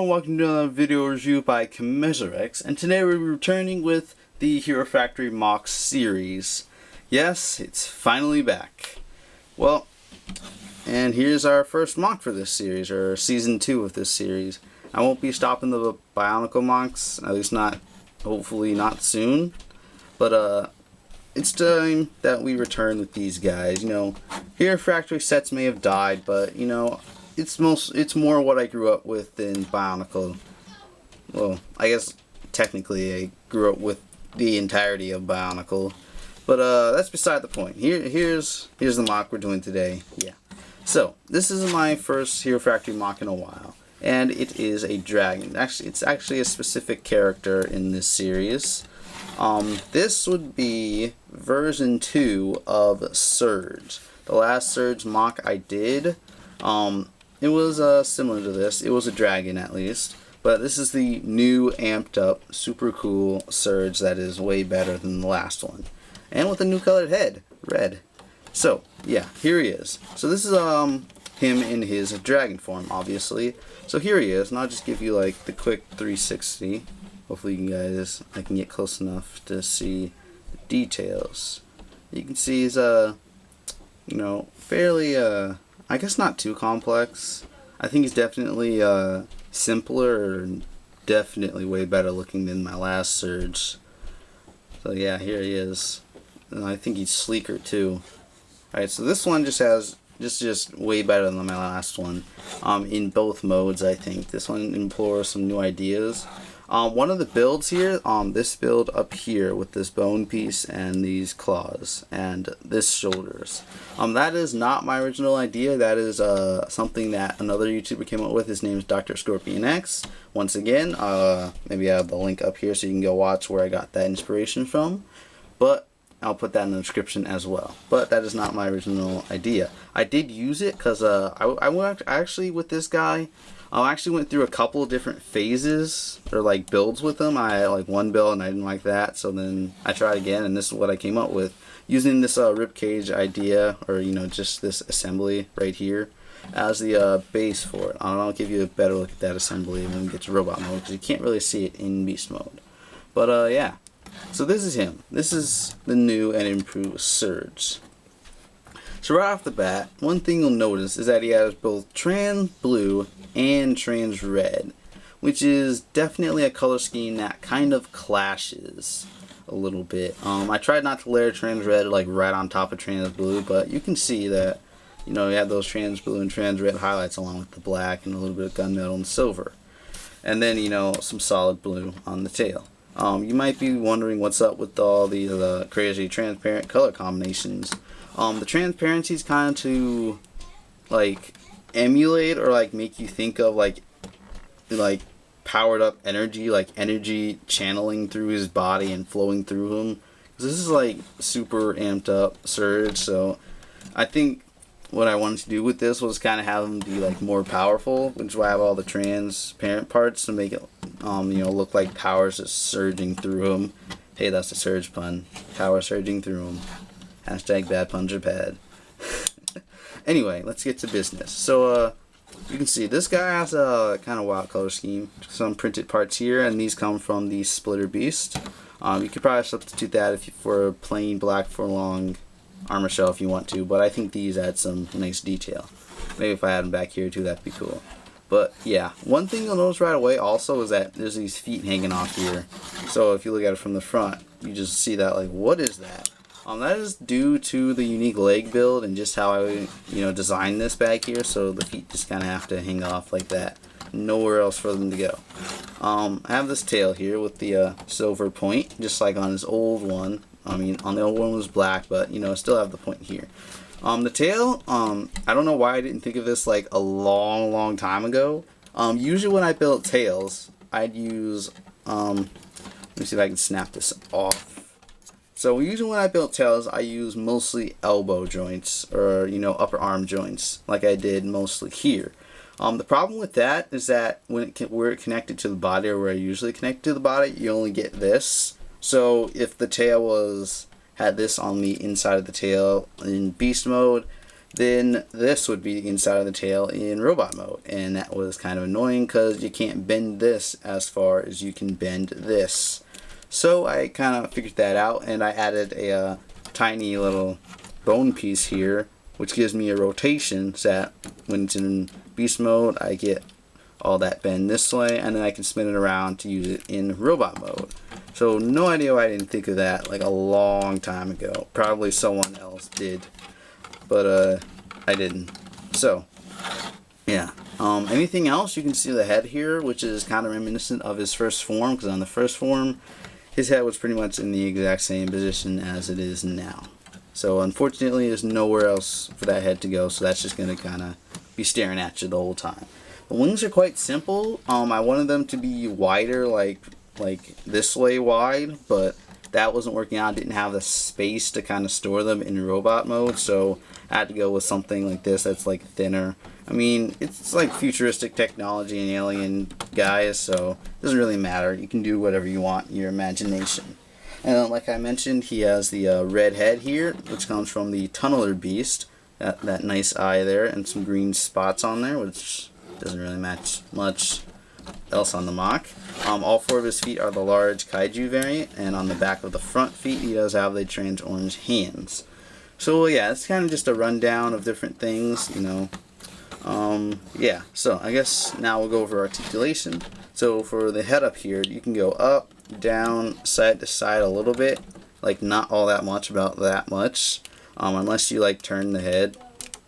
everyone, welcome to another video review by Commiserex, and today we're returning with the Hero Factory MOC series. Yes, it's finally back. Well, and here's our first MOC for this series, or Season 2 of this series. I won't be stopping the Bionicle MOCs, at least not, hopefully not soon, but it's time that we return with these guys. You know, Hero Factory sets may have died, but you know, it's more what I grew up with than Bionicle. Well, I guess technically I grew up with the entirety of Bionicle, but that's beside the point. Here's the MOC we're doing today. Yeah. So this is my first Hero Factory MOC in a while, and it is a dragon. Actually, it's actually a specific character in this series. This would be version 2 of Surge. The last Surge MOC I did, it was similar to this. It was a dragon at least, but this is the new amped up, super cool Surge that is way better than the last one, and with a new colored head, red. So yeah, here he is. So this is him in his dragon form, obviously. So here he is, and I'll just give you like the quick 360. Hopefully I can get close enough to see the details. You can see he's you know, fairly I guess not too complex. I think he's definitely simpler and definitely way better looking than my last Surge. So yeah, here he is. And I think he's sleeker too. Alright, so this one just has just way better than my last one. In both modes, I think. This one implores some new ideas. One of the builds here, this build up here with this bone piece and these claws and this shoulders, that is not my original idea. That is something that another YouTuber came up with. His name is Dr. Scorpion X. Once again, maybe I have the link up here so you can go watch where I got that inspiration from, but I'll put that in the description as well. But that is not my original idea. I did use it because I actually, with this guy, I actually went through a couple of different phases or like builds with them. I had like one build and I didn't like that, so then I tried again, and this is what I came up with using this ribcage idea, or you know, just this assembly right here as the base for it. I'll give you a better look at that assembly when we get to robot mode, because you can't really see it in beast mode. But yeah, so this is him. This is the new and improved Surge. So right off the bat, one thing you'll notice is that he has both trans blue and trans red, which is definitely a color scheme that kind of clashes a little bit. I tried not to layer trans red like right on top of trans blue, but you can see that, you know, you have those trans blue and trans red highlights along with the black and a little bit of gunmetal and silver, and then, you know, some solid blue on the tail. You might be wondering what's up with all these crazy transparent color combinations. The transparency is kind of to like emulate or like make you think of like powered up energy, like energy channeling through his body and flowing through him. This is like super amped up Surge, so I think what I wanted to do with this was kind of have him be like more powerful, which is why I have all the transparent parts to make it you know, look like power's just surging through him. Hey, that's a Surge pun. Power surging through him. Hashtag bad puns are bad. Anyway, let's get to business. So you can see this guy has a kind of wild color scheme. Some printed parts here, and these come from the Splitter Beast. You could probably substitute that for a plain black furlong armor shell if you want to, but I think these add some nice detail. Maybe if I had them back here too, that'd be cool. But yeah, one thing you'll notice right away also is that there's these feet hanging off here. So if you look at it from the front, you just see that, like, what is that? That is due to the unique leg build and just how I, you know, designed this back here. So the feet just kind of have to hang off like that. Nowhere else for them to go. I have this tail here with the silver point, just like on his old one. I mean, on the old one was black, but you know, I still have the point here. The tail, I don't know why I didn't think of this like a long time ago. Usually when I built tails, I'd use, let me see if I can snap this off. So usually when I built tails, I use mostly elbow joints, or you know, upper arm joints, like I did mostly here. The problem with that is that when we're connected to the body, or where I usually connect to the body, you only get this. So if the tail had this on the inside of the tail in beast mode, then this would be the inside of the tail in robot mode, and that was kind of annoying because you can't bend this as far as you can bend this. So I kind of figured that out, and I added a tiny little bone piece here, which gives me a rotation so that when it's in beast mode I get all that bend this way, and then I can spin it around to use it in robot mode. So no idea why I didn't think of that like a long time ago. Probably someone else did, but I didn't. So yeah, anything else? You can see the head here, which is kind of reminiscent of his first form, because on the first form his head was pretty much in the exact same position as it is now. So unfortunately there's nowhere else for that head to go, so that's just going to kind of be staring at you the whole time. The wings are quite simple. I wanted them to be wider, like this way wide, but that wasn't working out. I didn't have the space to kind of store them in robot mode, so I had to go with something like this that's like thinner. I mean, it's like futuristic technology and alien guys, so it doesn't really matter. You can do whatever you want in your imagination. And like I mentioned, he has the red head here, which comes from the Tunneler Beast. That nice eye there, and some green spots on there, which doesn't really match much else on the MOC. All 4 of his feet are the large kaiju variant, and on the back of the front feet he does have the trans orange hands. So yeah, it's kind of just a rundown of different things, you know. Yeah, so I guess now we'll go over articulation. So for the head up here, you can go up, down, side to side a little bit, like not all that much, about that much, unless you like turn the head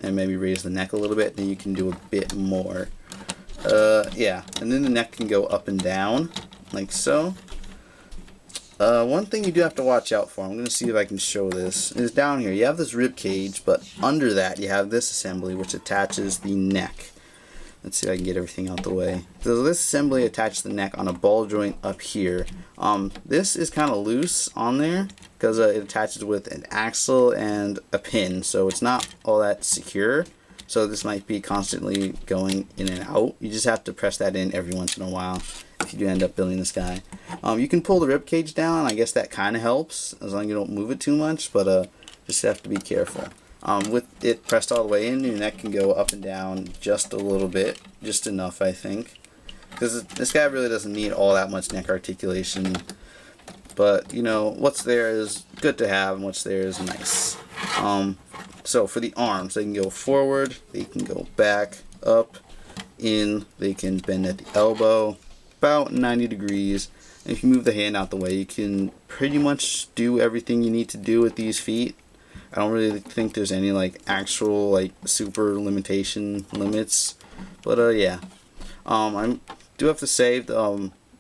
and maybe raise the neck a little bit, then you can do a bit more. Yeah, and then the neck can go up and down, like so. One thing you do have to watch out for, I'm going to see if I can show this, is down here you have this rib cage, but under that you have this assembly which attaches the neck. Let's see if I can get everything out the way. So this assembly attaches the neck on a ball joint up here. This is kind of loose on there because it attaches with an axle and a pin, so it's not all that secure. So this might be constantly going in and out. You just have to press that in every once in a while if you do end up building this guy. You can pull the rib cage down. I guess that kind of helps as long as you don't move it too much, but just have to be careful. With it pressed all the way in, your neck can go up and down just a little bit, just enough I think, because this guy really doesn't need all that much neck articulation. But you know, what's there is good to have, and what's there is nice. So for the arms, they can go forward, they can go back, up, in, they can bend at the elbow, about 90 degrees. And if you move the hand out the way, you can pretty much do everything you need to do with these feet. I don't really think there's any like actual like super limitation limits, but yeah. I do have to say,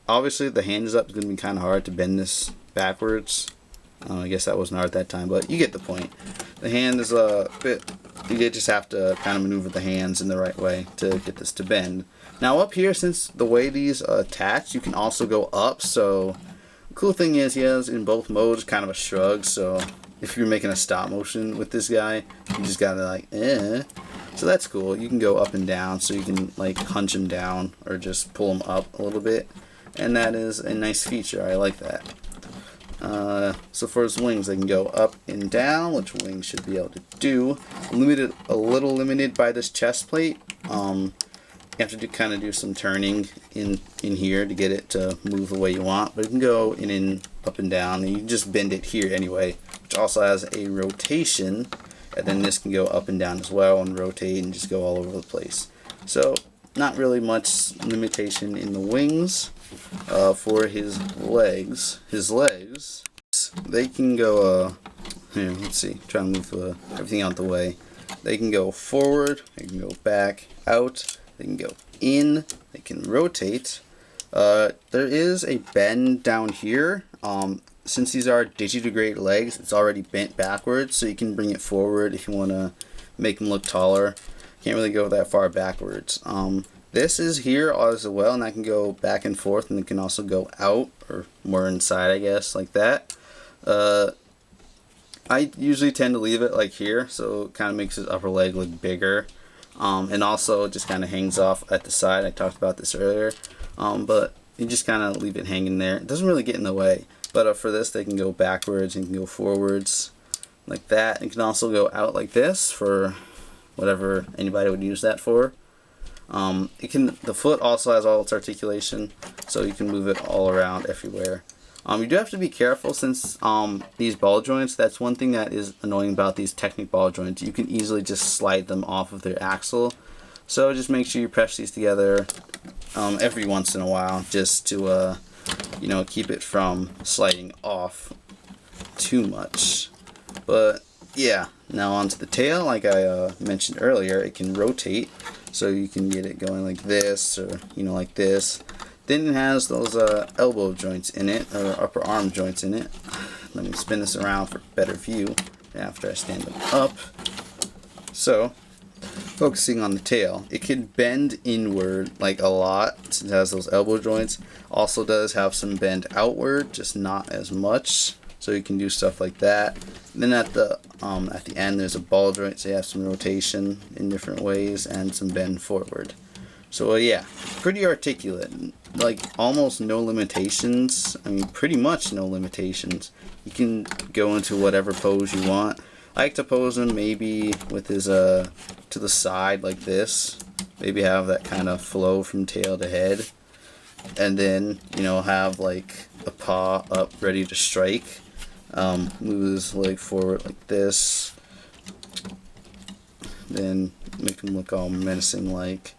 obviously the hand is up is going to be kind of hard to bend this backwards. I guess that wasn't hard at that time, but you get the point. The hand is a bit, you just have to kind of maneuver the hands in the right way to get this to bend. Now up here, since the way these attach, you can also go up, so the cool thing is he has in both modes kind of a shrug, so if you're making a stop motion with this guy, you just gotta like, So that's cool. You can go up and down, so you can like hunch him down or just pull him up a little bit, and that is a nice feature. I like that. So for his wings, they can go up and down, which wings should be able to do. A little limited by this chest plate. You have to kind of do some turning in here to get it to move the way you want, but it can go in and up and down, and you can just bend it here anyway, which also has a rotation, and then this can go up and down as well and rotate and just go all over the place. So not really much limitation in the wings. For his legs, they can go, here, let's see, try to move everything out the way. They can go forward, they can go back, out, they can go in, they can rotate. There is a bend down here. Since these are digidegrade legs, it's already bent backwards, so you can bring it forward if you want to make them look taller. Can't really go that far backwards. This is here as well, and I can go back and forth, and it can also go out or more inside, I guess, like that. I usually tend to leave it like here, so it kind of makes his upper leg look bigger, and also it just kind of hangs off at the side. I talked about this earlier, but you just kind of leave it hanging there. It doesn't really get in the way, but for this they can go backwards and can go forwards like that. You can also go out like this for whatever anybody would use that for. The foot also has all its articulation, so you can move it all around everywhere. You do have to be careful since these ball joints, that's one thing that is annoying about these Technic ball joints. You can easily just slide them off of their axle. So just make sure you press these together every once in a while, just to you know, keep it from sliding off too much. But yeah, now onto the tail. Like I mentioned earlier, it can rotate, so you can get it going like this, or you know, like this. Then it has those elbow joints in it, or upper arm joints in it. Let me spin this around for a better view after I stand them up. So, focusing on the tail, it can bend inward like a lot since it has those elbow joints. Also does have some bend outward, just not as much. So you can do stuff like that. And then at the end, there's a ball joint, so you have some rotation in different ways and some bend forward. So yeah, pretty articulate, like almost no limitations. I mean, pretty much no limitations. You can go into whatever pose you want. I like to pose him maybe with his to the side like this. Maybe have that kind of flow from tail to head, and then you know, have like a paw up ready to strike. Move his leg forward like this. Then make him look all menacing like.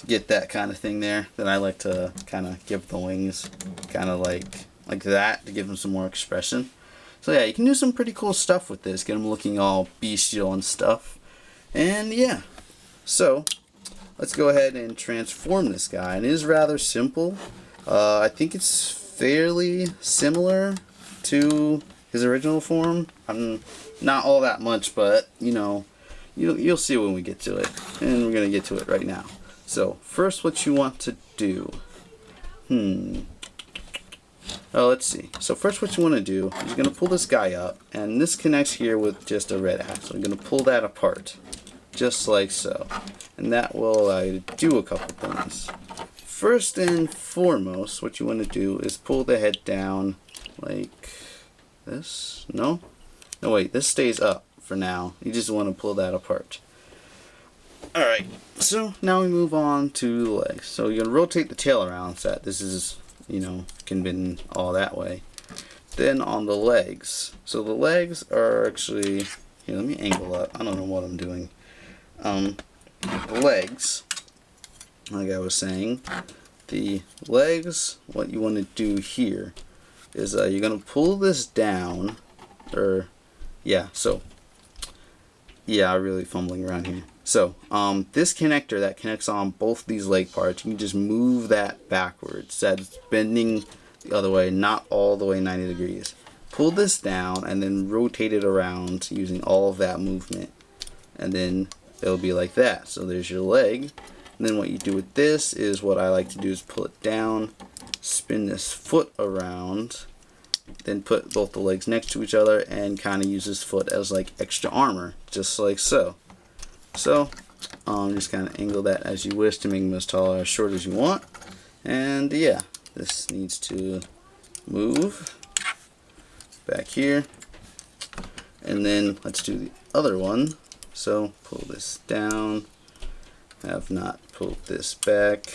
Get that kind of thing there. Then I like to kind of give the wings kind of like that to give them some more expression. So yeah, you can do some pretty cool stuff with this. Get them looking all bestial and stuff. And yeah, so let's go ahead and transform this guy. And it is rather simple. I think it's fairly similar to his original form. Not all that much, but you know, you'll see when we get to it. And we're gonna get to it right now. So first, what you want to do, let's see. So first, what you want to do is you're going to pull this guy up, and this connects here with just a red axle. You're going to pull that apart, just like so, and that will allow you to do a couple things. First and foremost, what you want to do is pull the head down like this. No, wait, this stays up for now. You just want to pull that apart. Alright, so now we move on to the legs. So you're going to rotate the tail around so that this is, you know, can bend all that way. Then on the legs. So the legs are actually, here, let me angle up. I don't know what I'm doing. The legs, like I was saying, the legs, what you want to do here is you're going to pull this down, or, yeah, so, yeah, I'm really fumbling around here. So, this connector that connects on both these leg parts, you can just move that backwards. That's bending the other way, not all the way 90 degrees. Pull this down and then rotate it around using all of that movement. And then it'll be like that. So there's your leg. And then what you do with this is, what I like to do is pull it down, spin this foot around, then put both the legs next to each other and kind of use this foot as like extra armor, just like so. So, just kind of angle that as you wish to make them as tall or as short as you want. And yeah, this needs to move back here. And then let's do the other one. So, pull this down. Have not pulled this back.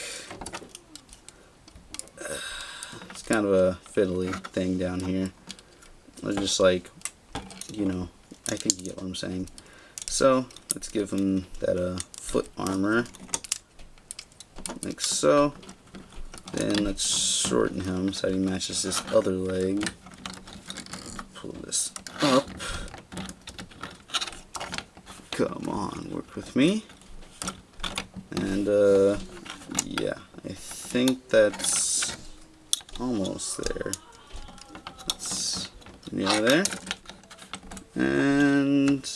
It's kind of a fiddly thing down here. Or just like, you know, I think you get what I'm saying. So let's give him that foot armor, like so. Then let's shorten him so he matches this other leg. Pull this up. Come on, work with me. And yeah, I think that's almost there. It's near there. And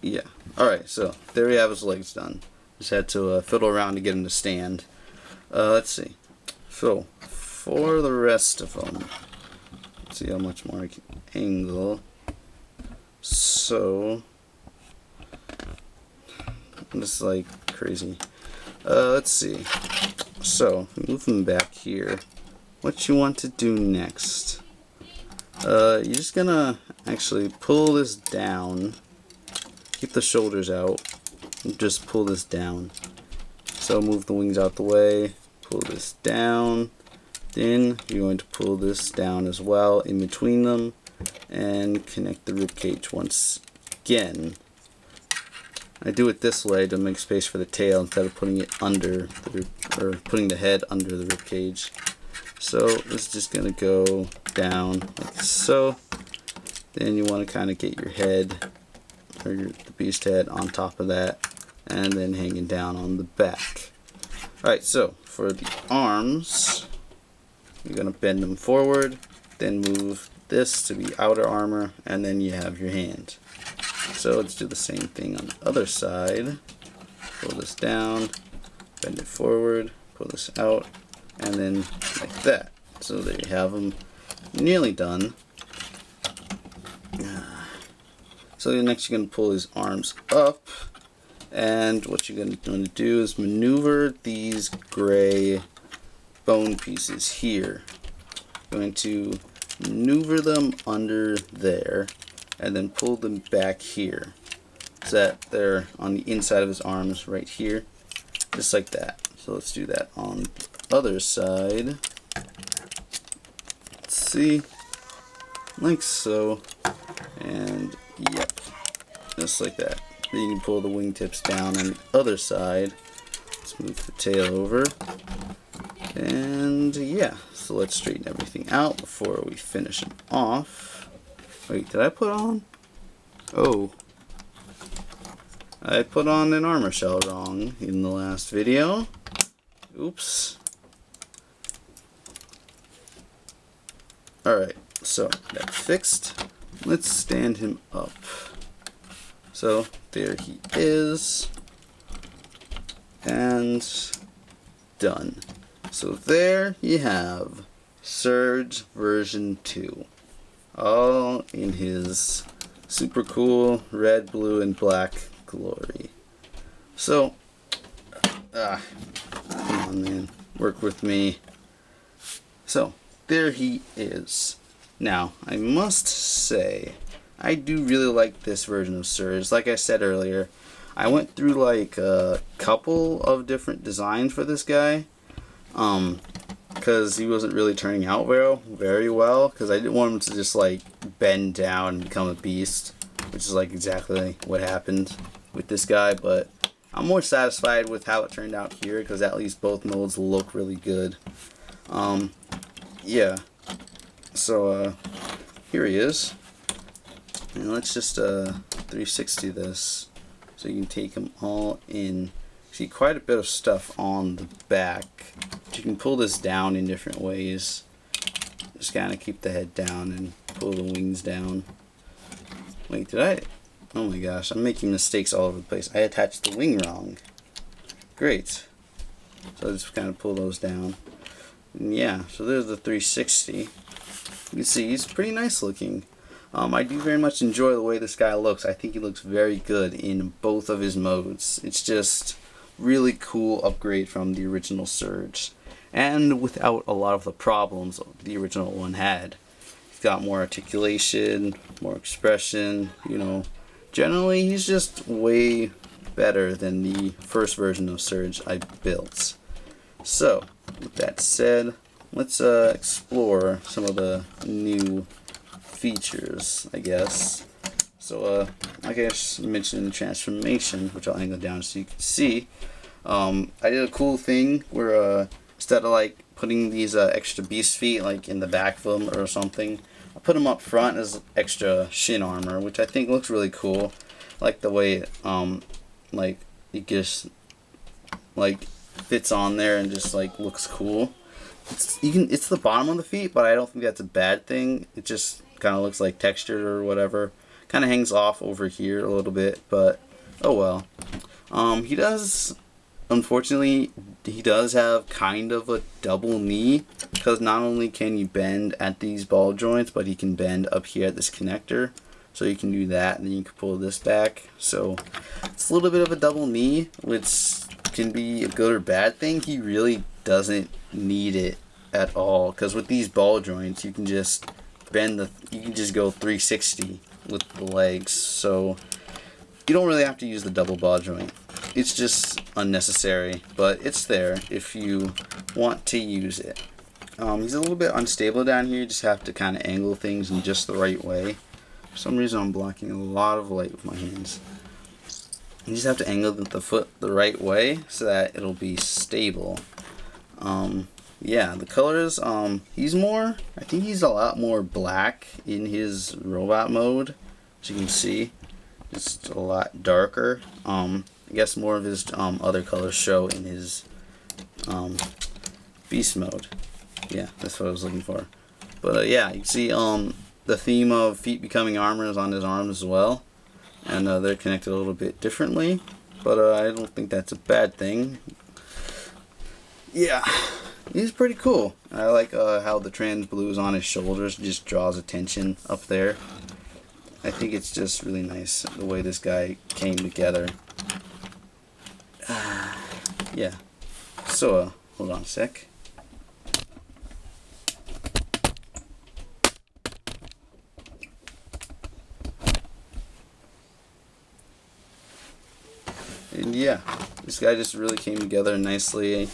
yeah. Alright, so there we have his legs done. Just had to fiddle around to get him to stand. Let's see. So, for the rest of them, let's see how much more I can angle. So, this is like crazy. Let's see. So, move him back here. What you want to do next? You're just gonna actually pull this down. Keep the shoulders out. And just pull this down. So move the wings out the way. Pull this down. Then you're going to pull this down as well in between them and connect the rib cage once again. I do it this way to make space for the tail instead of putting it under the rib, or putting the head under the rib cage. So it's just gonna go down like so. Then you want to kind of get your head, or the beast head, on top of that, and then hanging down on the back. Alright, so for the arms, you're gonna bend them forward, then move this to be outer armor, and then you have your hand. So let's do the same thing on the other side. Pull this down, bend it forward, pull this out, and then like that. So there you have them, nearly done. So next you're going to pull his arms up, and what you're going to do is maneuver these gray bone pieces here. You're going to maneuver them under there, and then pull them back here, so that they're on the inside of his arms right here, just like that. So let's do that on the other side. Let's see, like so, and yep, just like that. Then you can pull the wingtips down on the other side. Let's move the tail over, and yeah, so let's straighten everything out before we finish them off. Wait, did I put on? Oh. I put on an armor shell wrong in the last video. Oops. Alright, so that's fixed. Let's stand him up. So there he is. And done. So there you have Surge version 2. All in his super cool red, blue, and black glory. So, come on, man, work with me. So, there he is. Now, I must say, I do really like this version of Surge. Like I said earlier, I went through like a couple of different designs for this guy. Because he wasn't really turning out very well, because I didn't want him to just like bend down and become a beast, which is like exactly what happened with this guy. But I'm more satisfied with how it turned out here, because at least both modes look really good. Yeah, so here he is, and let's just 360 this so you can take them all in. See, quite a bit of stuff on the back. You can pull this down in different ways. Just kind of keep the head down and pull the wings down. Wait, did I? Oh my gosh, I'm making mistakes all over the place. I attached the wing wrong. Great. So I just kind of pull those down. And yeah, so there's the 360. You can see he's pretty nice looking. I do very much enjoy the way this guy looks. I think he looks very good in both of his modes. It's just really cool upgrade from the original Surge, and without a lot of the problems the original one had. He's got more articulation, more expression, you know. Generally, he's just way better than the first version of Surge I built. So, with that said, let's explore some of the new features, I guess. So, like I just mentioned in transformation, which I'll angle down so you can see, I did a cool thing where instead of like putting these extra beast feet like in the back of them or something, I put them up front as extra shin armor, which I think looks really cool. I like the way like it just like fits on there and just like looks cool. It's the bottom of the feet, but I don't think that's a bad thing. It just kind of looks like textured or whatever. Kind of hangs off over here a little bit, but oh well. He does, unfortunately, he does have kind of a double knee, because not only can you bend at these ball joints, but he can bend up here at this connector. So you can do that, and then you can pull this back. So it's a little bit of a double knee, which can be a good or bad thing. He really doesn't need it at all, because with these ball joints, you can just you can just go 360 with the legs, so you don't really have to use the double ball joint. It's just unnecessary, but it's there if you want to use it. He's a little bit unstable down here. You just have to kind of angle things in just the right way. For some reason I'm blocking a lot of light with my hands. You just have to angle the foot the right way so that it'll be stable. Yeah, the colors, I think he's a lot more black in his robot mode, as you can see. Just a lot darker. I guess more of his other colors show in his beast mode. Yeah, that's what I was looking for. But yeah, you can see the theme of feet becoming armor is on his arms as well. And they're connected a little bit differently. But I don't think that's a bad thing. Yeah, he's pretty cool. I like how the trans blues on his shoulders just draws attention up there. I think it's just really nice the way this guy came together. Yeah. So, hold on a sec. And yeah, this guy just really came together nicely.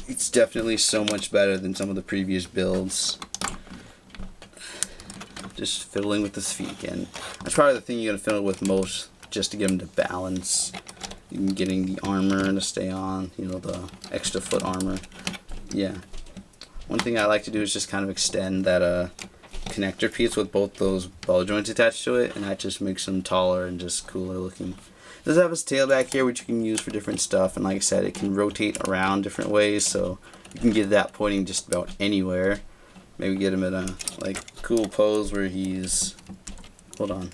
It's definitely so much better than some of the previous builds. Just fiddling with his feet again. That's probably the thing you're going to fiddle with most, just to get him to balance. Even getting the armor to stay on, you know, the extra foot armor. Yeah. One thing I like to do is just kind of extend that connector piece with both those ball joints attached to it, and that just makes him taller and just cooler looking. It does have his tail back here, which you can use for different stuff, and like I said, it can rotate around different ways, so you can get that pointing just about anywhere. Maybe get him in a cool pose where he's, hold on,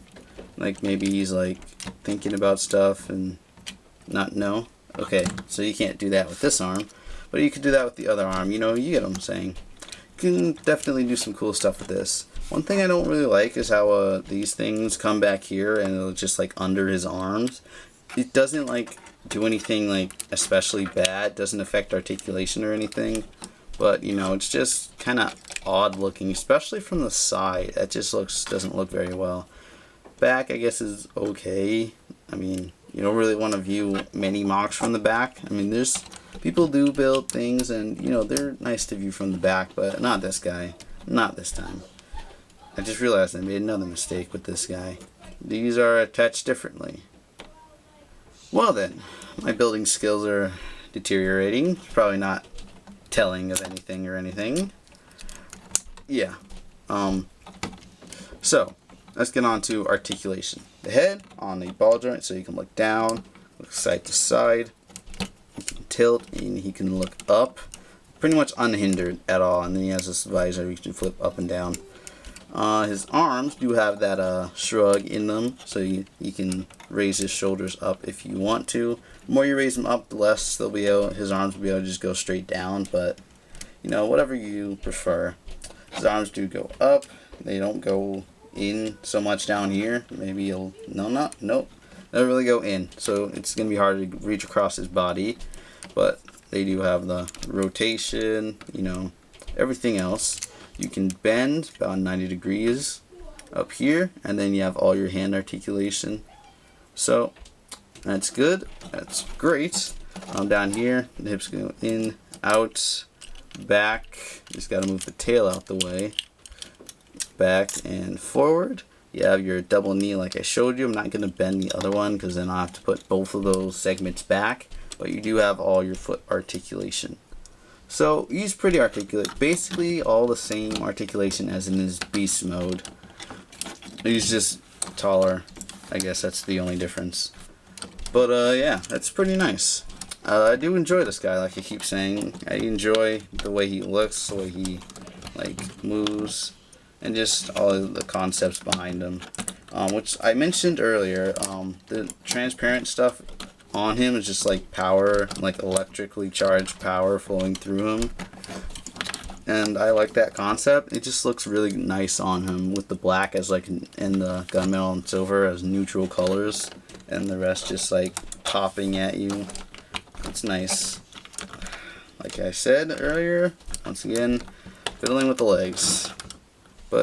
like maybe he's like thinking about stuff and no. Okay, so you can't do that with this arm, but you could do that with the other arm. You know, you get what I'm saying. You can definitely do some cool stuff with this. One thing I don't really like is how these things come back here and it'll just like under his arms. It doesn't like do anything like especially bad. Doesn't affect articulation or anything. But you know, it's just kind of odd looking, especially from the side. That just doesn't look very well. Back, I guess, is okay. I mean, you don't really want to view many MOCs from the back. I mean, there's people do build things, and you know they're nice to view from the back, but not this guy, not this time. I just realized I made another mistake with this guy. These are attached differently. Well then, my building skills are deteriorating. Probably not telling of anything or anything. Yeah. So let's get on to articulation. The head on the ball joint, so you can look down, look side to side. He can tilt and he can look up, pretty much unhindered at all. And then he has this visor you can flip up and down. His arms do have that shrug in them, so you can raise his shoulders up if you want to. The more you raise them up, the less his arms will be able to just go straight down. But you know, whatever you prefer. His arms do go up; they don't go in so much down here. Maybe nope. They don't really go in, so it's gonna be hard to reach across his body. But they do have the rotation, you know, everything else. You can bend about 90 degrees up here, and then you have all your hand articulation. So that's good. That's great. Down here, the hips go in, out, back. Just got to move the tail out the way. Back and forward. You have your double knee like I showed you. I'm not going to bend the other one because then I'll have to put both of those segments back. But you do have all your foot articulation. So he's pretty articulate. Basically all the same articulation as in his beast mode. He's just taller. I guess that's the only difference. But yeah, that's pretty nice. I do enjoy this guy, like I keep saying. I enjoy the way he looks, the way he moves, and just all of the concepts behind him. Which I mentioned earlier, the transparent stuff on him is just like power, like electrically charged power flowing through him. And I like that concept. It just looks really nice on him with the black as and the gunmetal and silver as neutral colors, and the rest just like popping at you. It's nice. Like I said earlier, once again, fiddling with the legs. But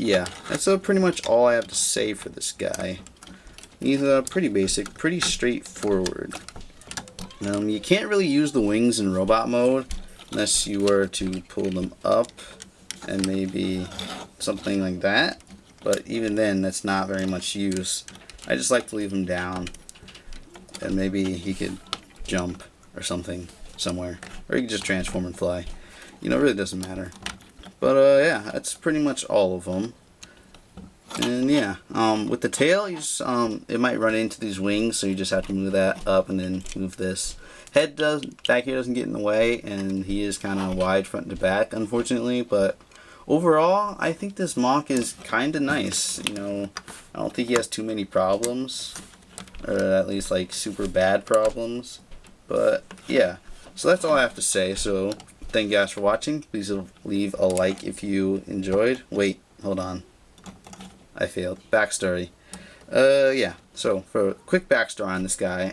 yeah, that's pretty much all I have to say for this guy. He's pretty basic, pretty straightforward. You can't really use the wings in robot mode unless you were to pull them up and maybe something like that. But even then, that's not very much use. I just like to leave him down, and maybe he could jump or something somewhere, or he could just transform and fly. You know, it really doesn't matter. But yeah, that's pretty much all of them. And yeah, with the tail, you just, it might run into these wings, so you just have to move that up and then move this. Back here doesn't get in the way, and he is kind of wide front to back, unfortunately. But overall, I think this MOC is kind of nice. You know, I don't think he has too many problems, or at least like super bad problems. But yeah, so that's all I have to say. So thank you guys for watching. Please leave a like if you enjoyed. Wait, hold on. I failed. Backstory. Yeah, so for a quick backstory on this guy,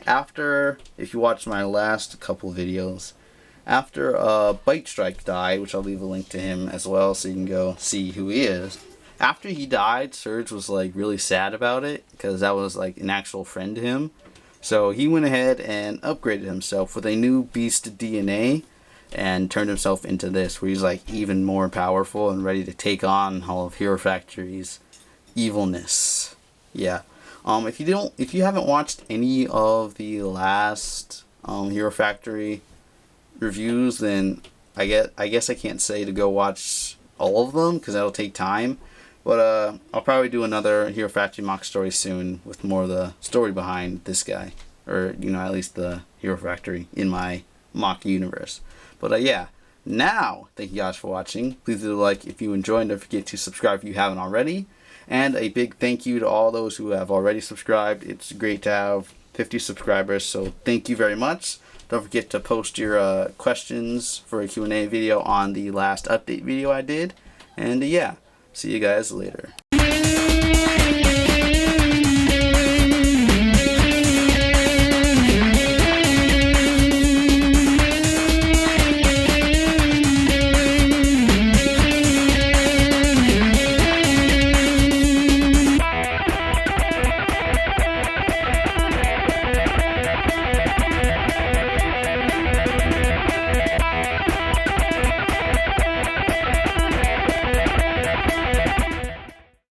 if you watched my last couple videos, after Bite Strike died, which I'll leave a link to him as well so you can go see who he is. After he died, Surge was like really sad about it, because that was like an actual friend to him. So he went ahead and upgraded himself with a new beast DNA and turned himself into this, where he's like even more powerful and ready to take on all of Hero Factory's evilness. Yeah. If you haven't watched any of the last Hero Factory reviews, then I guess I can't say to go watch all of them, because that'll take time. But I'll probably do another Hero Factory MOC story soon with more of the story behind this guy, or you know, at least the Hero Factory in my MOC universe. But yeah. Now, thank you guys for watching. Please leave a like if you enjoyed, and don't forget to subscribe if you haven't already. And a big thank you to all those who have already subscribed. It's great to have 50 subscribers, so thank you very much. Don't forget to post your questions for a Q&A video on the last update video I did. And yeah, see you guys later.